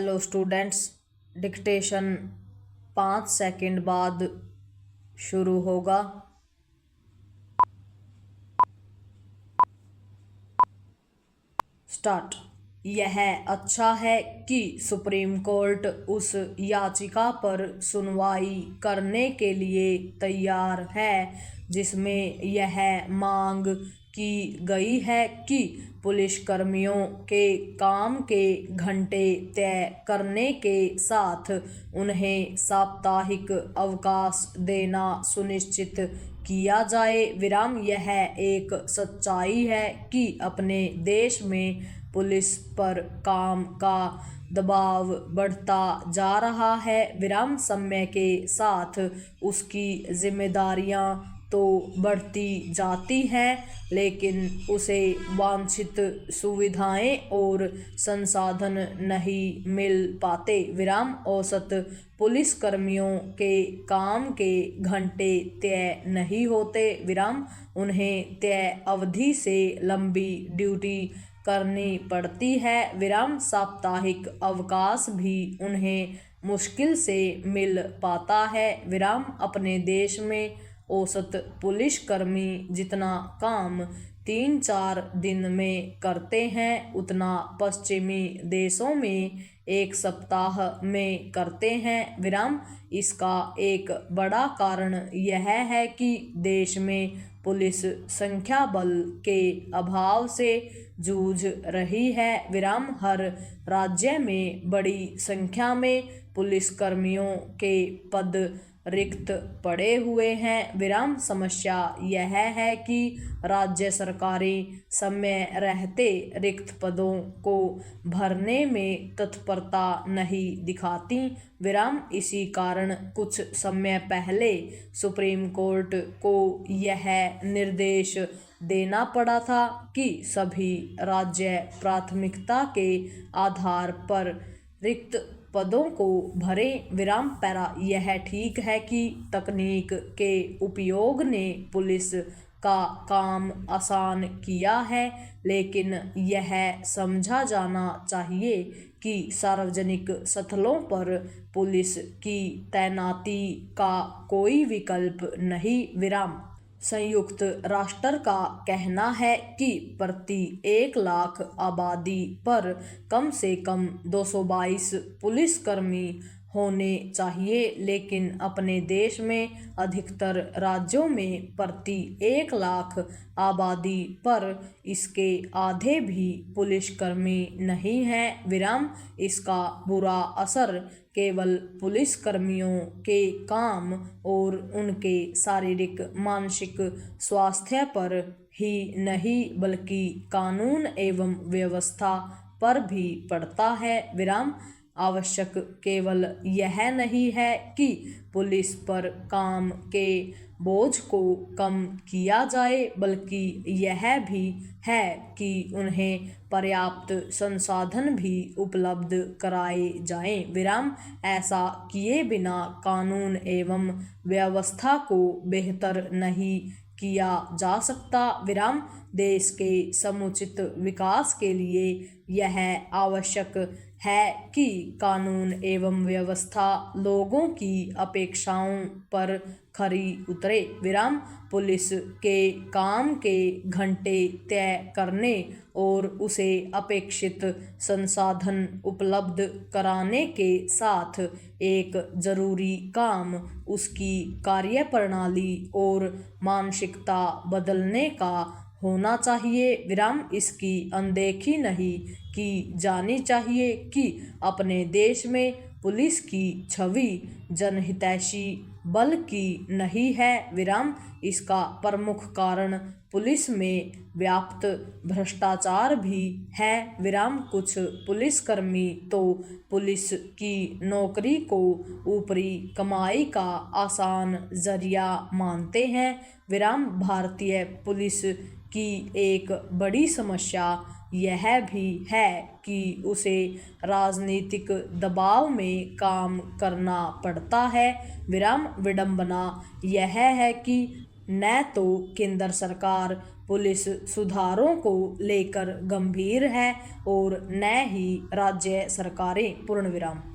Hello students, dictation 5 second बाद शुरू होगा। स्टार्ट। यह अच्छा है कि सुप्रीम कोर्ट उस याचिका पर सुनवाई करने के लिए तैयार है जिसमें यह मांग की गई है कि पुलिसकर्मियों के काम के घंटे तय करने के साथ उन्हें साप्ताहिक अवकाश देना सुनिश्चित किया जाए। यह एक सच्चाई है कि अपने देश में पुलिस पर काम का दबाव बढ़ता जा रहा है। समय के साथ उसकी जिम्मेदारियां तो बढ़ती जाती हैं, लेकिन उसे वांछित सुविधाएं और संसाधन नहीं मिल पाते। औसत पुलिसकर्मियों के काम के घंटे तय नहीं होते। उन्हें तय अवधि से लंबी ड्यूटी करनी पड़ती है। साप्ताहिक अवकाश भी उन्हें मुश्किल से मिल पाता है। अपने देश में औसत पुलिसकर्मी जितना काम 3-4 दिन में करते हैं, उतना पश्चिमी देशों में 1 सप्ताह में करते हैं। इसका एक बड़ा कारण यह है कि देश में पुलिस संख्या बल के अभाव से जूझ रही है। हर राज्य में बड़ी संख्या में पुलिसकर्मियों के पद रिक्त पड़े हुए हैं। समस्या यह है कि राज्य सरकारें समय रहते रिक्त पदों को भरने में तत्परता नहीं दिखाती। इसी कारण कुछ समय पहले सुप्रीम कोर्ट को यह निर्देश देना पड़ा था कि सभी राज्य प्राथमिकता के आधार पर रिक्त पदों को भरें। पैरा यह ठीक है कि तकनीक के उपयोग ने पुलिस का काम आसान किया है, लेकिन यह समझा जाना चाहिए कि सार्वजनिक स्थलों पर पुलिस की तैनाती का कोई विकल्प नहीं। संयुक्त राष्ट्र का कहना है कि प्रति 1 लाख आबादी पर कम से कम 222 पुलिसकर्मी होने चाहिए, लेकिन अपने देश में अधिकतर राज्यों में प्रति 1 लाख आबादी पर इसके आधे भी पुलिसकर्मी नहीं हैं। इसका बुरा असर केवल पुलिसकर्मियों के काम और उनके शारीरिक मानसिक स्वास्थ्य पर ही नहीं, बल्कि कानून एवं व्यवस्था पर भी पड़ता है। आवश्यक केवल यह नहीं है कि पुलिस पर काम के बोझ को कम किया जाए, बल्कि यह भी है कि उन्हें पर्याप्त संसाधन भी उपलब्ध कराए जाएं। ऐसा किए बिना कानून एवं व्यवस्था को बेहतर नहीं किया जा सकता। देश के समुचित विकास के लिए यह आवश्यक है कि कानून एवं व्यवस्था लोगों की अपेक्षाओं पर खरी उतरे। पुलिस के काम के घंटे तय करने और उसे अपेक्षित संसाधन उपलब्ध कराने के साथ एक जरूरी काम उसकी कार्यप्रणाली और मानसिकता बदलने का होना चाहिए। इसकी अनदेखी नहीं की जानी चाहिए कि अपने देश में पुलिस की छवि जनहितैषी बल की नहीं है। इसका प्रमुख कारण पुलिस में व्याप्त भ्रष्टाचार भी है। कुछ पुलिसकर्मी तो पुलिस की नौकरी को ऊपरी कमाई का आसान जरिया मानते हैं। भारतीय पुलिस की एक बड़ी समस्या यह भी है कि उसे राजनीतिक दबाव में काम करना पड़ता है। विडंबना यह है कि न तो केंद्र सरकार पुलिस सुधारों को लेकर गंभीर है और न ही राज्य सरकारें। पूर्ण विराम।